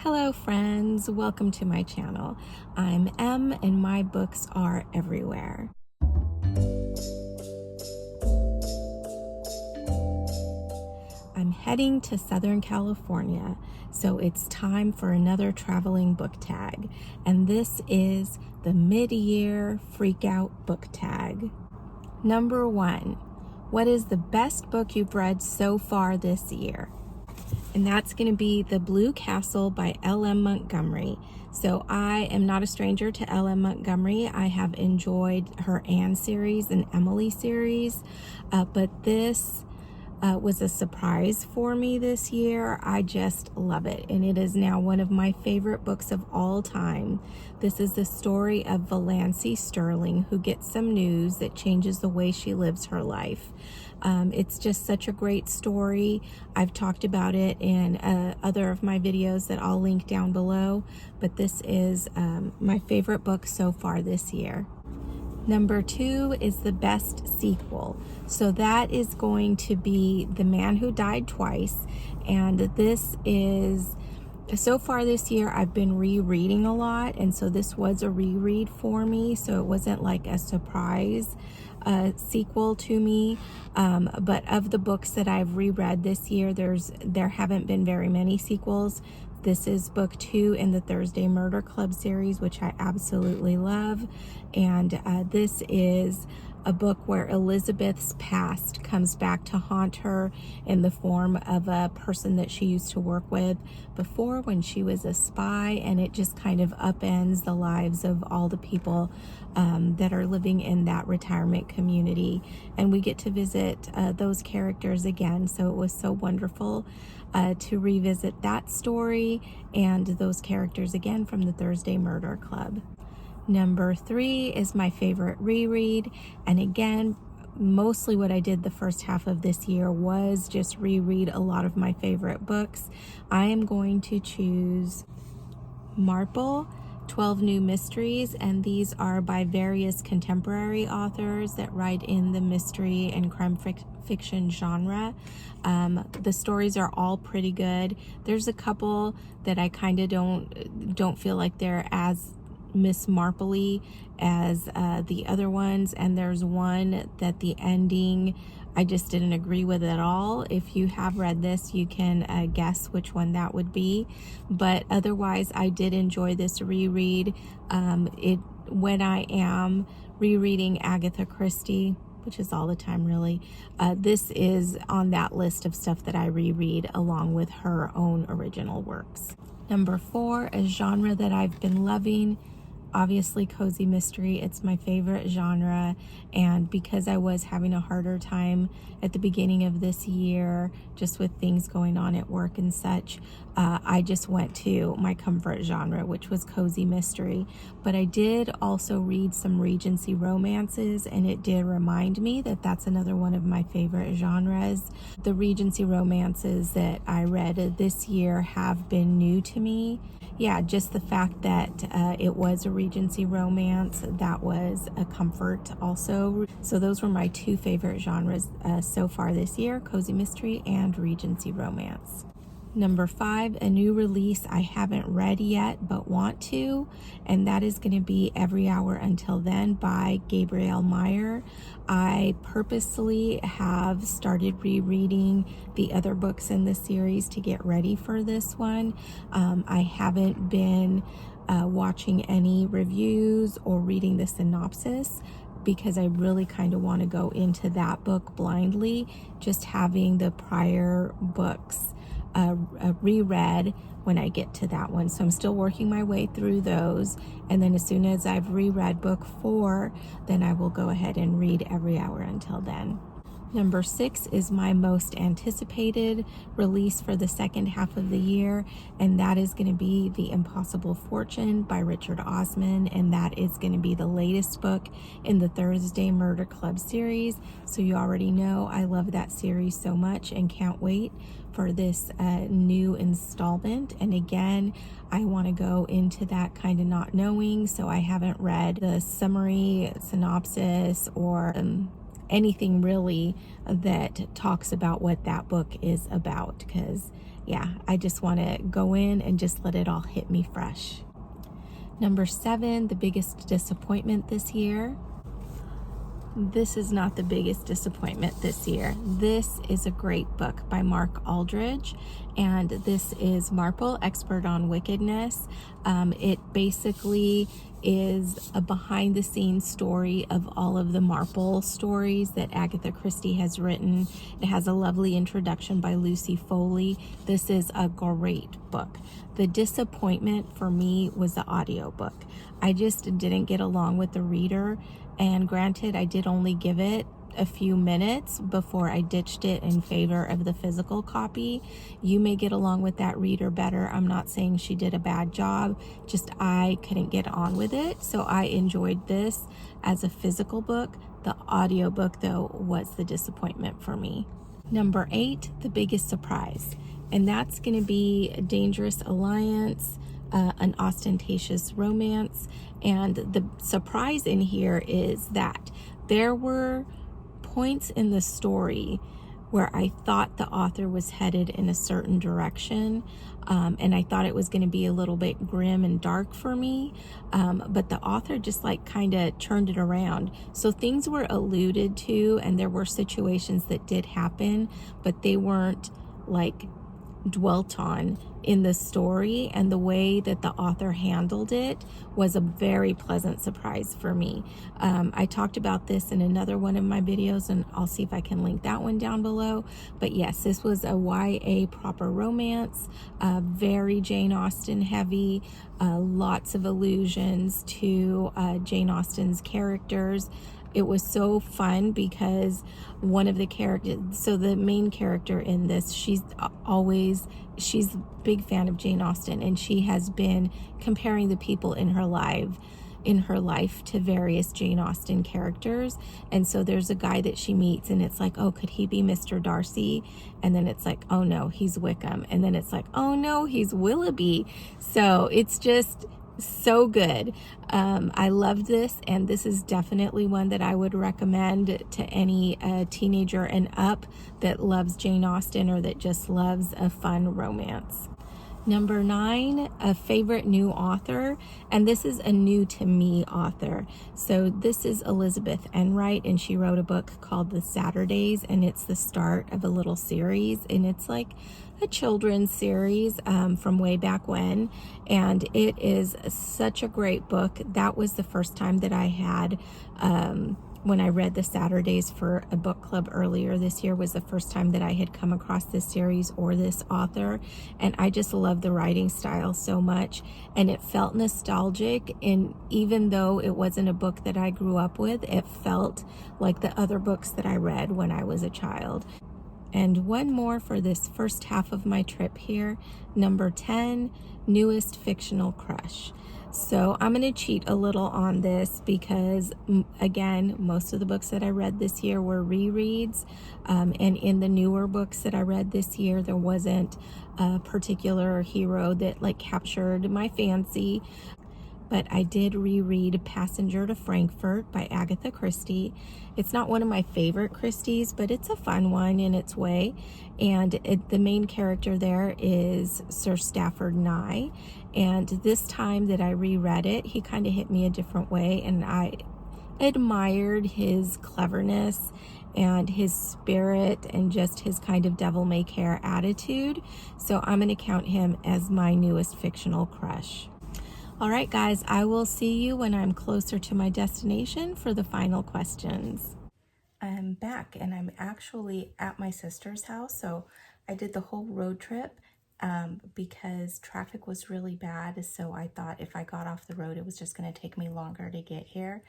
Hello friends, welcome to my channel. I'm Em and my books are everywhere. I'm heading to Southern California, so it's time for another traveling book tag, and this is the mid-year freak-out book tag. Number 1, what is the best book you've read so far this year? And that's going to be The Blue Castle by L.M. Montgomery. So I am not a stranger to L.M. Montgomery. I have enjoyed her Anne series and Emily series, but this was a surprise for me this year. I just love it, and it is now one of my favorite books of all time. This is the story of Valancy Sterling, who gets some news that changes the way she lives her life. It's just such a great story. I've talked about it in other of my videos that I'll link down below, but this is my favorite book so far this year. Number 2 is the best sequel. So that is going to be The Man Who Died Twice. And this is, so far this year, I've been rereading a lot. And so this was a reread for me. So it wasn't like a surprise sequel to me. But of the books that I've reread this year, there haven't been very many sequels. This is book 2 in the Thursday Murder Club series, which I absolutely love. And this is a book where Elizabeth's past comes back to haunt her in the form of a person that she used to work with before when she was a spy, and it just kind of upends the lives of all the people that are living in that retirement community. And we get to visit those characters again, so it was so wonderful to revisit that story and those characters again from the Thursday Murder Club. Number 3 is my favorite reread, and again, mostly what I did the first half of this year was just reread a lot of my favorite books. I am going to choose Marple, 12 New Mysteries, and these are by various contemporary authors that write in the mystery and crime fiction genre. The stories are all pretty good. There's a couple that I kind of don't feel like they're as Miss Marple-y as the other ones, and there's one that the ending I just didn't agree with at all. If you have read this, you can guess which one that would be, but otherwise I did enjoy this reread. When I am rereading Agatha Christie, which is all the time really, this is on that list of stuff that I reread along with her own original works. Number 4, a genre that I've been loving, obviously cozy mystery. It's my favorite genre, and because I was having a harder time at the beginning of this year just with things going on at work and such, I just went to my comfort genre, which was cozy mystery. But I did also read some Regency romances, and it did remind me that that's another one of my favorite genres. The Regency romances that I read this year have been new to me. Yeah, just the fact that it was a Regency romance, that was a comfort also. So those were my 2 favorite genres so far this year, cozy mystery and Regency romance. Number 5, a new release I haven't read yet but want to, and that is going to be Every Hour Until Then by Gabrielle Meyer. I purposely have started rereading the other books in the series to get ready for this one. I haven't been watching any reviews or reading the synopsis because I really kind of want to go into that book blindly, just having the prior books reread when I get to that one. So I'm still working my way through those, and then as soon as I've reread book 4, then I will go ahead and read Every Hour Until Then. Number 6 is my most anticipated release for the second half of the year, and that is going to be The Impossible Fortune by Richard Osman, and that is going to be the latest book in the Thursday Murder Club series. So you already know I love that series so much and can't wait for this new installment. And again, I want to go into that kind of not knowing, so I haven't read the summary, synopsis, or anything really that talks about what that book is about, because yeah, I just want to go in and just let it all hit me fresh. Number 7, the biggest disappointment this year. This is not the biggest disappointment this year. This is a great book by Aldridge, and this is Marple, Expert on Wickedness. It basically is a behind-the-scenes story of all of the Marple stories that Agatha Christie has written. It has a lovely introduction by Lucy Foley. This is a great book. The disappointment for me was the audiobook. I just didn't get along with the reader, and granted, I did only give it a few minutes before I ditched it in favor of the physical copy. You may get along with that reader better. I'm not saying she did a bad job, just I couldn't get on with it. So I enjoyed this as a physical book. The audiobook, though, was the disappointment for me. Number 8, the biggest surprise. And that's going to be A Dangerous Alliance, an Austentacious romance. And the surprise in here is that there were points in the story where I thought the author was headed in a certain direction, and I thought it was going to be a little bit grim and dark for me, but the author just like kind of turned it around. So things were alluded to, and there were situations that did happen, but they weren't like dwelt on in the story, and the way that the author handled it was a very pleasant surprise for me. I talked about this in another one of my videos, and I'll see if I can link that one down below. But yes, this was a YA proper romance, very Jane Austen heavy, lots of allusions to Jane Austen's characters. It was so fun because one of the characters, so the main character in this, she's a big fan of Jane Austen, and she has been comparing the people in her life to various Jane Austen characters. And so there's a guy that she meets, and it's like, oh, could he be Mr. Darcy? And then it's like, oh no, he's Wickham. And then it's like, oh no, he's Willoughby. So it's just so good. I love this, and this is definitely one that I would recommend to any teenager and up that loves Jane Austen or that just loves a fun romance. Number 9, a favorite new author, and this is a new to me author. So this is Elizabeth Enright, and she wrote a book called The Saturdays, and it's the start of a little series, and it's like a children's series from way back when, and it is such a great book. That was the first time that I had when I read The Saturdays for a book club earlier this year, was the first time that I had come across this series or this author, and I just love the writing style so much, and it felt nostalgic, and even though it wasn't a book that I grew up with, it felt like the other books that I read when I was a child. And one more for this first half of my trip here, number 10, newest fictional crush. So I'm going to cheat a little on this because, again, most of the books that I read this year were rereads. And in the newer books that I read this year, there wasn't a particular hero that like captured my fancy. But I did reread Passenger to Frankfurt by Agatha Christie. It's not one of my favorite Christies, but it's a fun one in its way. And the main character there is Sir Stafford Nye. And this time that I reread it, he kind of hit me a different way, and I admired his cleverness and his spirit and just his kind of devil-may-care attitude. So I'm going to count him as my newest fictional crush. All right, guys, I will see you when I'm closer to my destination for the final questions. I'm back, and I'm actually at my sister's house. So I did the whole road trip because traffic was really bad. So I thought if I got off the road, it was just going to take me longer to get here.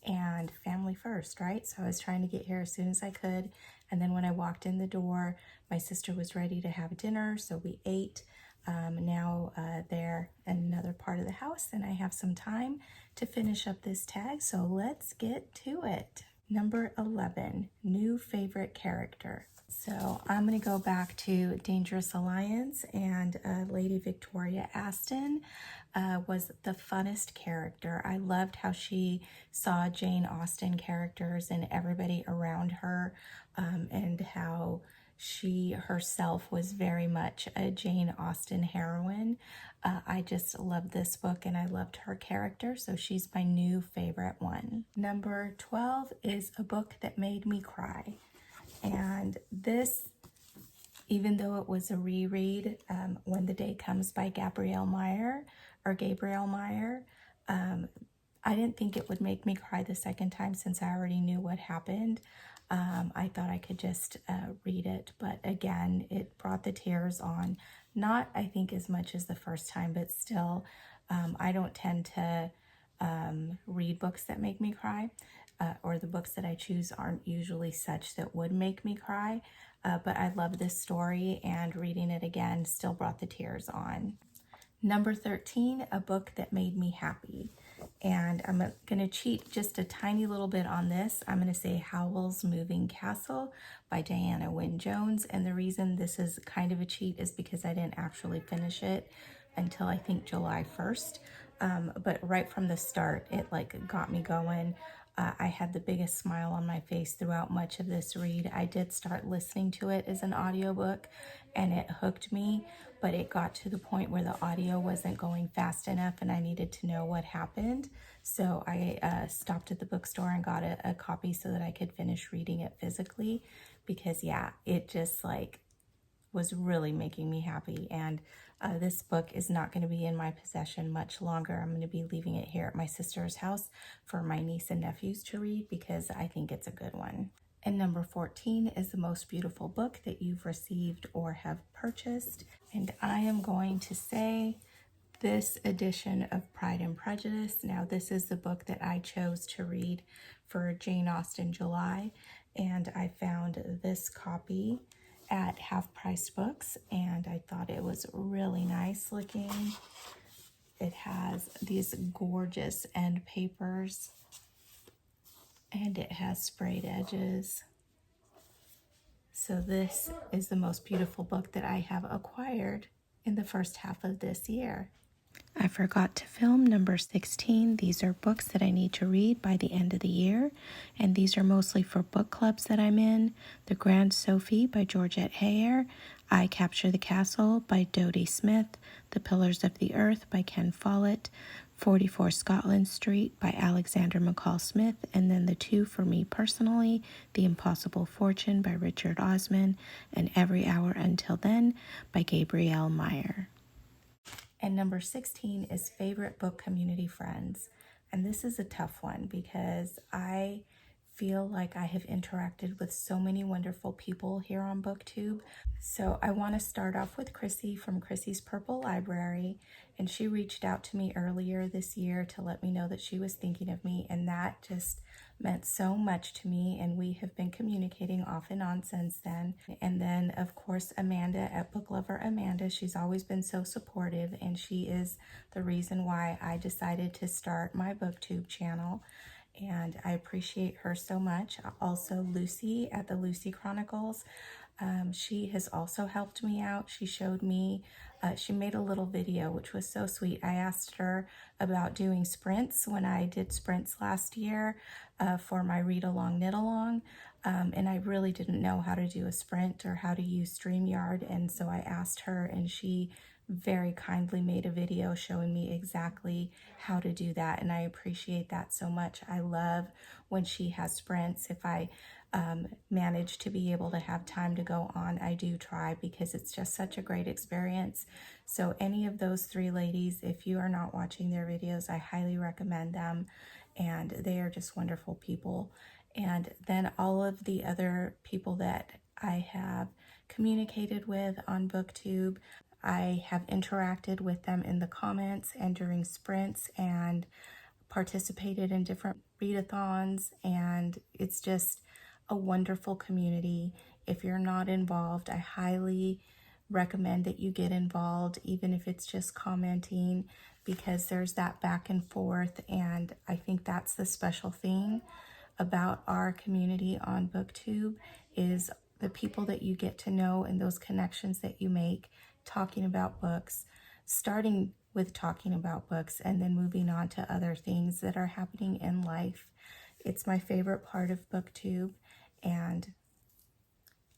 And family first, right? So I was trying to get here as soon as I could. And then when I walked in the door, my sister was ready to have dinner. So we ate. Now they're in another part of the house, and I have some time to finish up this tag, so let's get to it. Number 11, new favorite character. So I'm going to go back to Dangerous Alliance, and Lady Victoria Aston was the funnest character. I loved how she saw Jane Austen characters and everybody around her, and how She herself was very much a Jane Austen heroine. I just love this book and I loved her character, so she's my new favorite one. Number 12 is a book that made me cry. And this, even though it was a reread, When the Day Comes by Gabrielle Meyer, I didn't think it would make me cry the second time since I already knew what happened. I thought I could just read it, but again, it brought the tears on. Not, I think, as much as the first time, but still, I don't tend to read books that make me cry, or the books that I choose aren't usually such that would make me cry, but I love this story, and reading it again still brought the tears on. Number 13, a book that made me happy. And I'm going to cheat just a tiny little bit on this. I'm going to say Howl's Moving Castle by Diana Wynne Jones. And the reason this is kind of a cheat is because I didn't actually finish it until I think July 1st. But right from the start, it like got me going. I had the biggest smile on my face throughout much of this read. I did start listening to it as an audiobook and it hooked me, but it got to the point where the audio wasn't going fast enough and I needed to know what happened. So I stopped at the bookstore and got a copy so that I could finish reading it physically, because yeah, it just like was really making me happy. And this book is not going to be in my possession much longer. I'm going to be leaving it here at my sister's house for my niece and nephews to read because I think it's a good one. And number 14 is The Most Beautiful Book that you've received or have purchased. And I am going to say this edition of Pride and Prejudice. Now, this is the book that I chose to read for Jane Austen July, and I found this copy at Half Price Books, and I thought it was really nice looking. It has these gorgeous end papers, and it has sprayed edges. So this is the most beautiful book that I have acquired in the first half of this year. I forgot to film number 16. These are books that I need to read by the end of the year, and these are mostly for book clubs that I'm in. The Grand Sophy by Georgette Heyer, I Capture the Castle by Dodie Smith, The Pillars of the Earth by Ken Follett, 44 Scotland Street by Alexander McCall Smith, and then the two for me personally, The Impossible Fortune by Richard Osman, and Every Hour Until Then by Gabrielle Meyer. And number 16 is Favorite Book Community Friends. And this is a tough one because I feel like I have interacted with so many wonderful people here on BookTube. So I want to start off with Christie from Christie's Purple Library. And she reached out to me earlier this year to let me know that she was thinking of me. And that just meant so much to me, and we have been communicating off and on since then. And then of course Amanda at Book Lover Amanda, she's always been so supportive, and she is the reason why I decided to start my BookTube channel, and I appreciate her so much. Also Lucy at the Lucy Chronicles, she has also helped me out. She showed me, she made a little video, which was so sweet. I asked her about doing sprints when I did sprints last year for my read along, knit along. And I really didn't know how to do a sprint or how to use StreamYard. And so I asked her, and she very kindly made a video showing me exactly how to do that. And I appreciate that so much. I love when she has sprints. If I manage to be able to have time to go on, I do try, because it's just such a great experience. So any of those three ladies, if you are not watching their videos, I highly recommend them, and they are just wonderful people. And then all of the other people that I have communicated with on BookTube, I have interacted with them in the comments and during sprints and participated in different readathons, and it's just a wonderful community. If you're not involved, I highly recommend that you get involved, even if it's just commenting, because there's that back and forth, and I think that's the special thing about our community on BookTube, is the people that you get to know and those connections that you make talking about books, starting with talking about books and then moving on to other things that are happening in life. It's my favorite part of BookTube, and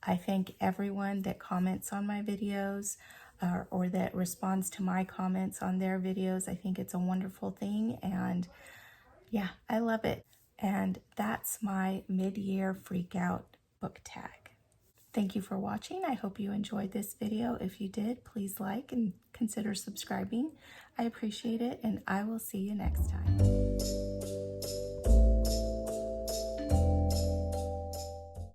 I thank everyone that comments on my videos or that responds to my comments on their videos. I think it's a wonderful thing, and yeah, I love it. And that's my mid-year freak out book tag. Thank you for watching. I hope you enjoyed this video. If you did, please like and consider subscribing. I appreciate it, and I will see you next time.